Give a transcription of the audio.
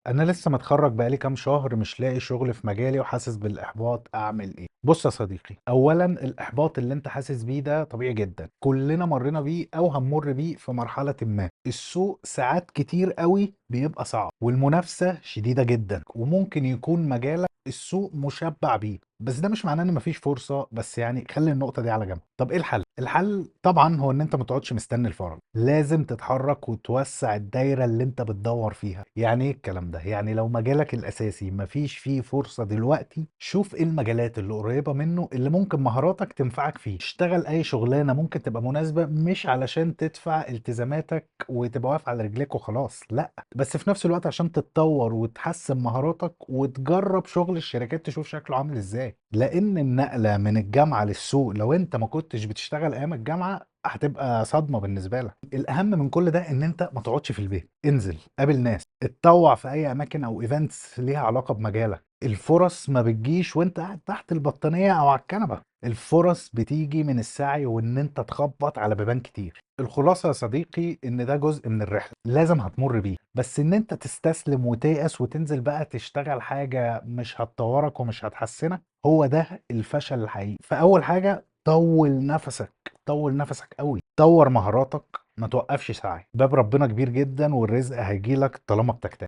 انا لسه متخرج بقالي كام شهر، مش لاقي شغل في مجالي وحاسس بالاحباط. اعمل ايه؟ بص يا صديقي، اولا الاحباط اللي انت حاسس بيه ده طبيعي جدا، كلنا مرينا بيه او هنمر بيه في مرحلة ما. السوق ساعات كتير قوي بيبقى صعب والمنافسة شديدة جدا، وممكن يكون مجالك السوق مشبع بيه، بس ده مش معناه ان مفيش فرصة. بس يعني خلي النقطة دي على جنب. طب ايه الحل؟ الحل طبعا هو ان انت ما تقعدش مستني الفرج، لازم تتحرك وتوسع الدايرة اللي انت بتدور فيها. يعني ايه الكلام ده؟ يعني لو مجالك الاساسي مفيش فيه فرصة دلوقتي، شوف ايه المجالات اللي قريبة منه اللي ممكن مهاراتك تنفعك فيه. اشتغل اي شغلانة ممكن تبقى مناسبة، مش علشان تدفع التزاماتك وتبقى واقف على رجليك وخلاص، لا، بس في نفس الوقت عشان تتطور وتحسن مهاراتك وتجرب شغل الشركات تشوف شكله عامل ازاي. لان النقلة من الجامعة للسوق لو انت ما كنتش بتشتغل ايام الجامعة هتبقى صدمة بالنسبة لك. الأهم من كل ده إن أنت ما تقعدش في البيت، انزل قابل ناس، اتطوع في أي أماكن أو إيفنتس ليها علاقة بمجالك. الفرص ما بتجيش وأنت قاعد تحت البطانية أو على الكنبة، الفرص بتيجي من السعي وإن أنت تخبط على بيبان كتير. الخلاصة يا صديقي إن ده جزء من الرحلة لازم هتمر بيه، بس إن أنت تستسلم وتيأس وتنزل بقى تشتغل حاجة مش هتطورك ومش هتحسنك، هو ده الفشل الحقيقي. فأول حاجة طول نفسك، طول نفسك قوي، طور مهاراتك، ما توقفش سعي. باب ربنا كبير جدا والرزق هيجيلك طالما بتجتهد.